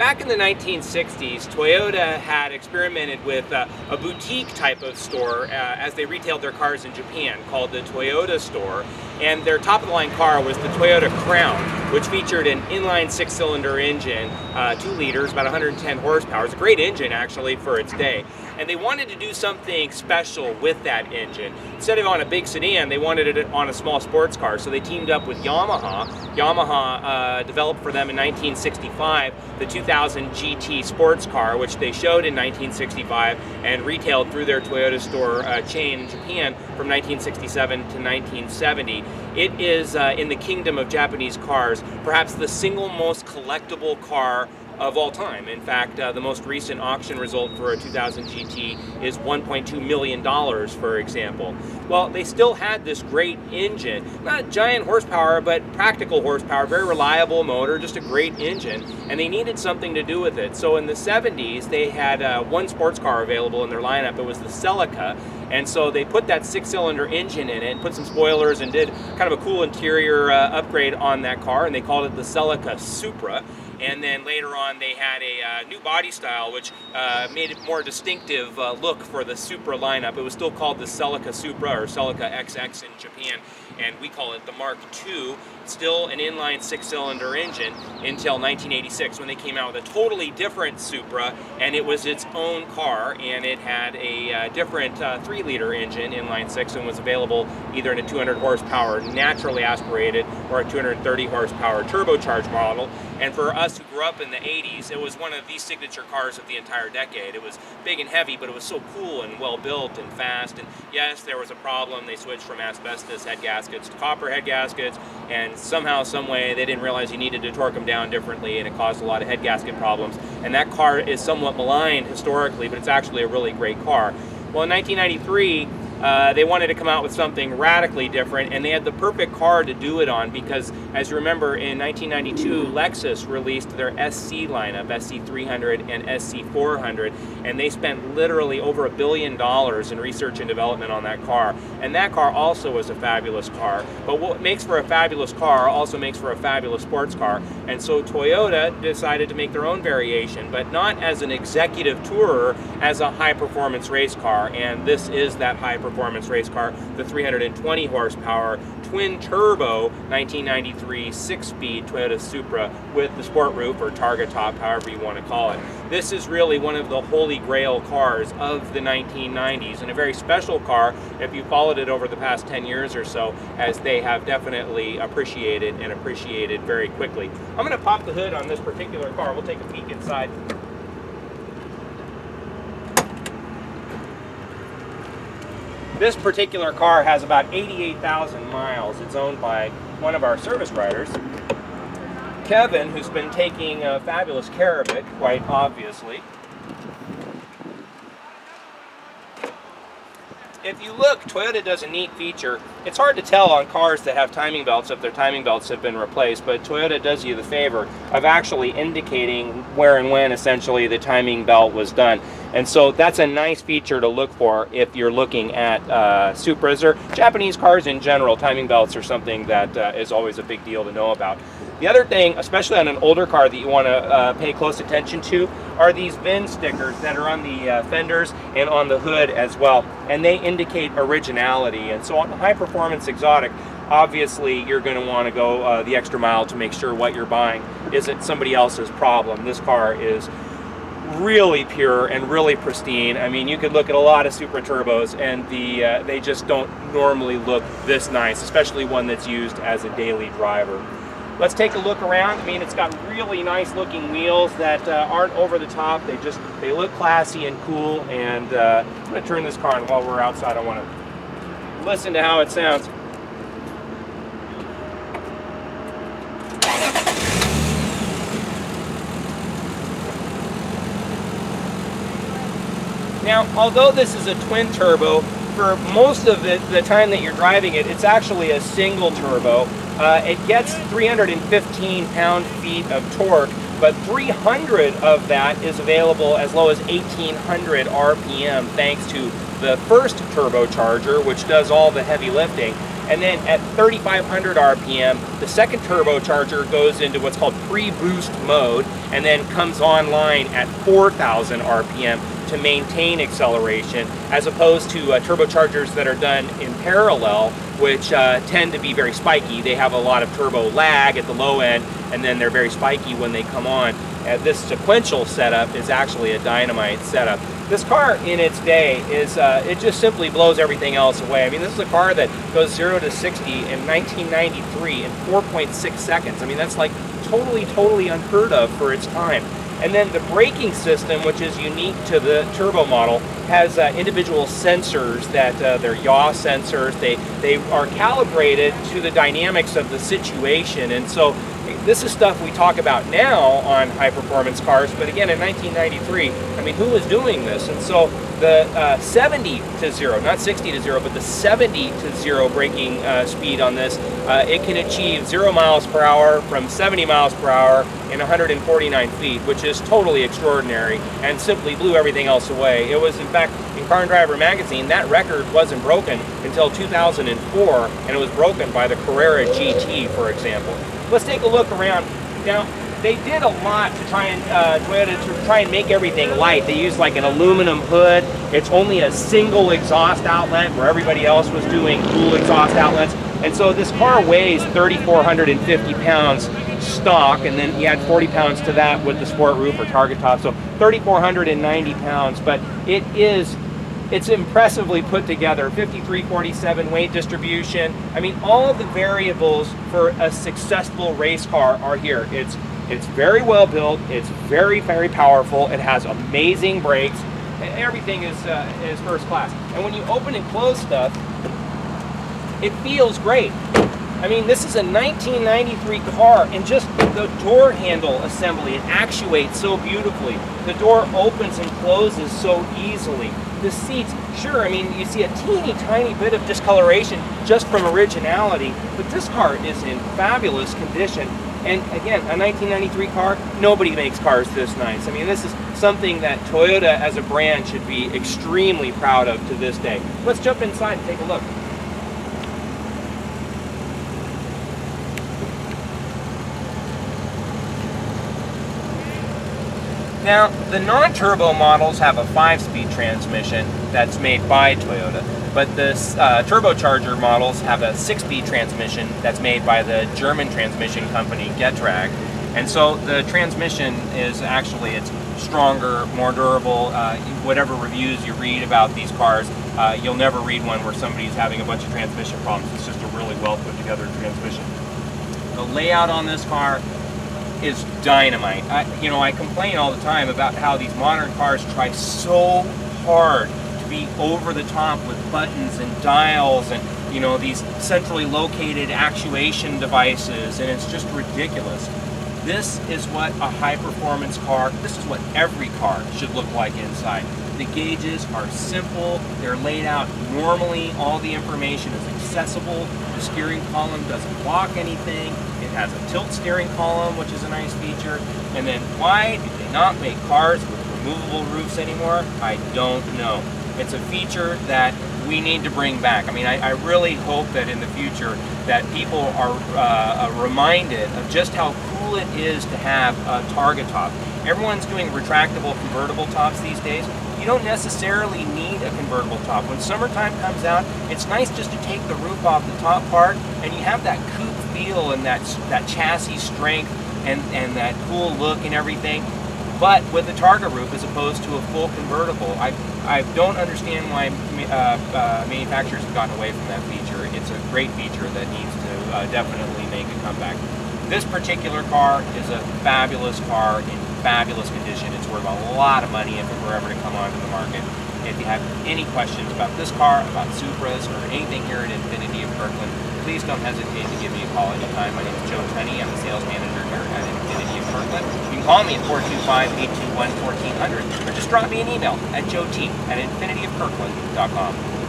Back in the 1960s, Toyota had experimented with a boutique type of store as they retailed their cars in Japan called the Toyota store. And their top-of-the-line car was the Toyota Crown, which featured an inline 6-cylinder engine, 2 liters, about 110 horsepower. It's a great engine, actually, for its day. And they wanted to do something special with that engine. Instead of on a big sedan, they wanted it on a small sports car. So they teamed up with Yamaha. Yamaha developed for them in 1965 the 2000 GT sports car, which they showed in 1965 and retailed through their Toyota store chain in Japan from 1967 to 1970. It is, in the kingdom of Japanese cars, perhaps the single most collectible car of all time. In fact, the most recent auction result for a 2000 GT is $1.2 million, for example. Well, they still had this great engine, not giant horsepower, but practical horsepower, very reliable motor, just a great engine, and they needed something to do with it. So in the 70s, they had one sports car available in their lineup. It was the Celica, and so they put that 6-cylinder engine in it, put some spoilers, and did kind of a cool interior upgrade on that car, and they called it the Celica Supra. And then later on they had a new body style which made it more distinctive look for the Supra lineup. It was still called the Celica Supra or Celica XX in Japan, and we call it the Mark II. Still an inline 6-cylinder engine until 1986 when they came out with a totally different Supra, and it was its own car, and it had a different 3-liter engine, inline 6, and was available either in a 200 horsepower naturally aspirated or a 230 horsepower turbocharged model. And for us who grew up in the 80s, it was one of the signature cars of the entire decade. It was big and heavy, but it was so cool and well built and fast. And yes, there was a problem. They switched from asbestos head gaskets to copper head gaskets, and somehow, some way, they didn't realize you needed to torque them down differently, and it caused a lot of head gasket problems. And that car is somewhat maligned historically, but it's actually a really great car. Well, in 1993, they wanted to come out with something radically different, and they had the perfect car to do it on because, as you remember, in 1992, Lexus released their SC lineup, SC300 and SC400, and they spent literally over $1 billion in research and development on that car. And that car also was a fabulous car. But what makes for a fabulous car also makes for a fabulous sports car. And so Toyota decided to make their own variation, but not as an executive tourer, as a high-performance race car. And this is that high-performance race car, the 320 horsepower twin turbo 1993 6-speed Toyota Supra with the sport roof or targa top, however you want to call it. This is really one of the holy grail cars of the 1990s, and a very special car if you followed it over the past 10 years or so, as they have definitely appreciated and appreciated very quickly. I'm going to pop the hood on this particular car. We'll take a peek inside. This particular car has about 88,000 miles. It's owned by one of our service riders, Kevin, who's been taking fabulous care of it, quite obviously. If you look, Toyota does a neat feature. It's hard to tell on cars that have timing belts if their timing belts have been replaced, but Toyota does you the favor of actually indicating where and when essentially the timing belt was done. And so that's a nice feature to look for if you're looking at Supras or Japanese cars in general. Timing belts are something that is always a big deal to know about. The other thing, especially on an older car that you want to pay close attention to, are these VIN stickers that are on the fenders and on the hood as well. And they indicate originality. And so on the high-performance exotic, obviously you're going to want to go the extra mile to make sure what you're buying isn't somebody else's problem. This car is really pure and really pristine. I mean, you could look at a lot of Supra Turbos and they just don't normally look this nice, especially one that's used as a daily driver. Let's take a look around. I mean, it's got really nice looking wheels that aren't over the top. They look classy and cool. And I'm going to turn this car on while we're outside. I want to listen to how it sounds. Now, although this is a twin turbo, for most of the time that you're driving it, it's actually a single turbo. It gets 315 pound-feet of torque, but 300 of that is available as low as 1800 RPM thanks to the first turbocharger, which does all the heavy lifting. And then at 3,500 RPM, the second turbocharger goes into what's called pre-boost mode and then comes online at 4,000 RPM to maintain acceleration, as opposed to turbochargers that are done in parallel, which tend to be very spiky. They have a lot of turbo lag at the low end, and then they're very spiky when they come on. This sequential setup is actually a Dynamite setup. This car in its day is, it just simply blows everything else away. I mean, this is a car that goes 0 to 60 in 1993 in 4.6 seconds. I mean, that's like totally unheard of for its time. And then the braking system, which is unique to the turbo model, has individual sensors that they're yaw sensors. They are calibrated to the dynamics of the situation. And so this is stuff we talk about now on high performance cars, but again in 1993, I mean, who was doing this? And so the 70 to 0, not 60 to 0, but the 70 to 0 braking speed on this, it can achieve 0 miles per hour from 70 miles per hour in 149 feet, which is totally extraordinary and simply blew everything else away. It was, in fact, in Car and Driver magazine, that record wasn't broken until 2004, and it was broken by the Carrera GT, for example. Let's take a look around. Now, they did a lot to try and, Toyota, to try and make everything light. They used like an aluminum hood. It's only a single exhaust outlet where everybody else was doing dual exhaust outlets. And so this car weighs 3,450 pounds stock, and then you add 40 pounds to that with the sport roof or target top, so 3,490 pounds, but it's impressively put together. 53-47 weight distribution. I mean, all the variables for a successful race car are here. It's very well built, it's very powerful, it has amazing brakes, everything is first class. And when you open and close stuff, it feels great. I mean, this is a 1993 car, and just the door handle assembly, it actuates so beautifully. The door opens and closes so easily. The seats, sure, I mean, you see a teeny tiny bit of discoloration just from originality, but this car is in fabulous condition. And again, a 1993 car, nobody makes cars this nice. I mean, this is something that Toyota as a brand should be extremely proud of to this day. Let's jump inside and take a look. Now, the non-turbo models have a 5-speed transmission that's made by Toyota, but the turbocharger models have a 6-speed transmission that's made by the German transmission company Getrag. And so the transmission is actually, it's stronger, more durable. Whatever reviews you read about these cars, you'll never read one where somebody's having a bunch of transmission problems. It's just a really well put together transmission. The layout on this car is dynamite. I complain all the time about how these modern cars try so hard to be over the top with buttons and dials and, you know, these centrally located actuation devices, and it's just ridiculous. This is what a high performance car, this is what every car should look like inside. The gauges are simple, they're laid out normally, all the information is accessible, the steering column doesn't block anything, it has a tilt steering column, which is a nice feature. And then why do they not make cars with removable roofs anymore? I don't know. It's a feature that we need to bring back. I mean, I really hope that in the future that people are reminded of just how cool it is to have a target top. Everyone's doing retractable convertible tops these days. You don't necessarily need a convertible top. When summertime comes out, it's nice just to take the roof off the top part, and you have that coupe feel and that chassis strength and that cool look and everything, but with a target roof as opposed to a full convertible. I don't understand why manufacturers have gotten away from that feature. It's a great feature that needs to definitely make a comeback. This particular car is a fabulous car in fabulous condition. It's worth a lot of money if it were ever to come onto the market. If you have any questions about this car, about Supras, or anything here at Infiniti of Kirkland, please don't hesitate to give me a call anytime. My name is Joe Tunney. I'm the sales manager here at Infiniti of Kirkland. You can call me at 425-821-1400, or just drop me an email at joet@infinitiofkirkland.com.